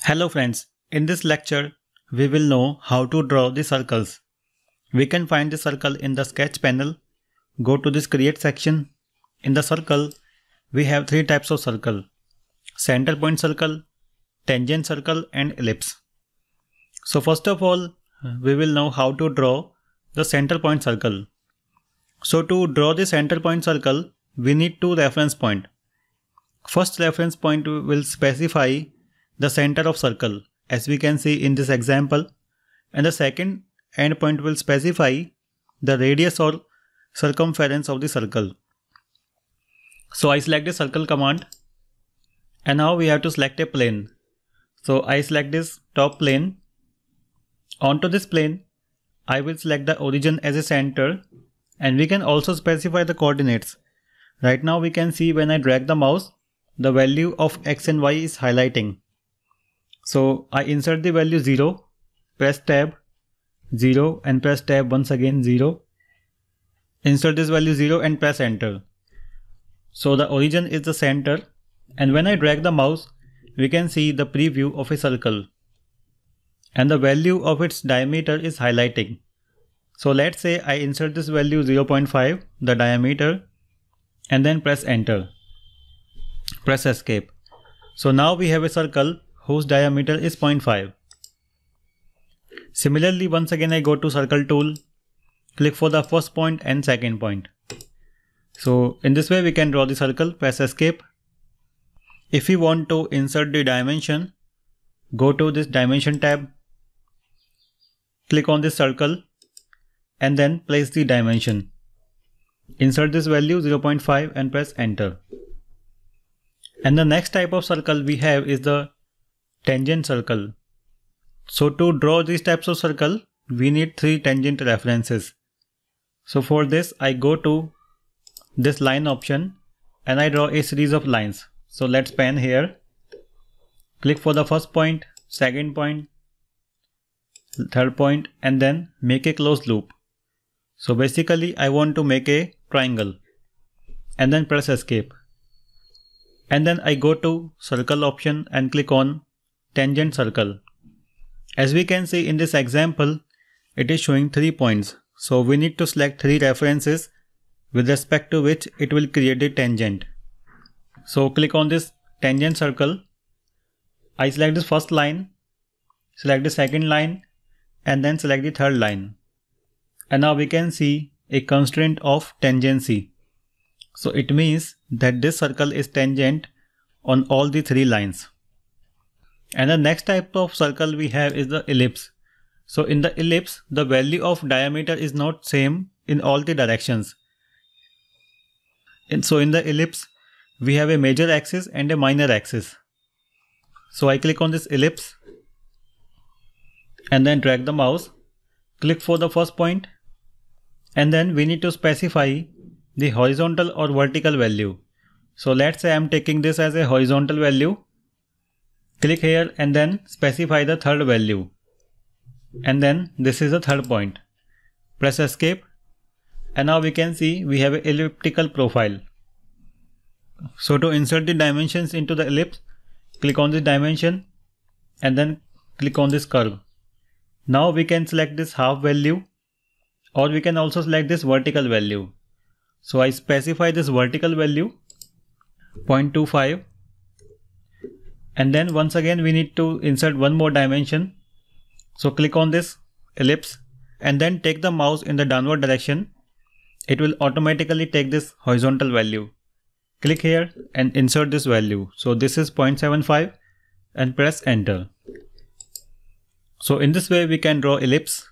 Hello friends, in this lecture we will know how to draw the circles. We can find the circle in the sketch panel. Go to this create section. In the circle we have three types of circle: center point circle, tangent circle and ellipse. So first of all we will know how to draw the center point circle. So to draw the center point circle we need two reference points. First reference point will specify the center of circle as we can see in this example, and the second endpoint will specify the radius or circumference of the circle. So I select the circle command and now we have to select a plane. So I select this top plane. Onto this plane I will select the origin as a center, and we can also specify the coordinates. Right now we can see when I drag the mouse the value of x and y is highlighting. So I insert the value 0, press tab 0 and press tab once again 0. Insert this value 0 and press enter. So the origin is the center, and when I drag the mouse we can see the preview of a circle and the value of its diameter is highlighting. So let's say I insert this value 0.5, the diameter, and then press enter. Press escape. So now we have a circle whose diameter is 0.5. Similarly, once again I go to circle tool, click for the first point and second point. So in this way we can draw the circle. Press escape. If you want to insert the dimension, go to this dimension tab, click on this circle and then place the dimension. Insert this value 0.5 and press enter. And the next type of circle we have is the tangent circle. So to draw these types of circle we need three tangent references. So for this I go to this line option and I draw a series of lines. So let's pan here, click for the first point, second point, third point, and then make a closed loop. So basically I want to make a triangle and then press escape. And then I go to circle option and click on tangent circle. As we can see in this example, it is showing 3 points. So we need to select 3 references with respect to which it will create a tangent. So click on this tangent circle. I select this first line, select the second line, and then select the third line. And now we can see a constraint of tangency. So it means that this circle is tangent on all the 3 lines. And the next type of circle we have is the ellipse. So in the ellipse, the value of diameter is not same in all the directions. And so in the ellipse, we have a major axis and a minor axis. So I click on this ellipse and then drag the mouse, click for the first point, and then we need to specify the horizontal or vertical value. So let's say I'm taking this as a horizontal value. Click here and then specify the third value. And then this is the third point. Press escape. And now we can see we have an elliptical profile. So to insert the dimensions into the ellipse, click on this dimension and then click on this curve. Now we can select this half value, or we can also select this vertical value. So I specify this vertical value 0.25, and then once again we need to insert one more dimension. So click on this ellipse and then take the mouse in the downward direction. It will automatically take this horizontal value. Click here and insert this value. So this is 0.75 and press enter. So in this way we can draw ellipse.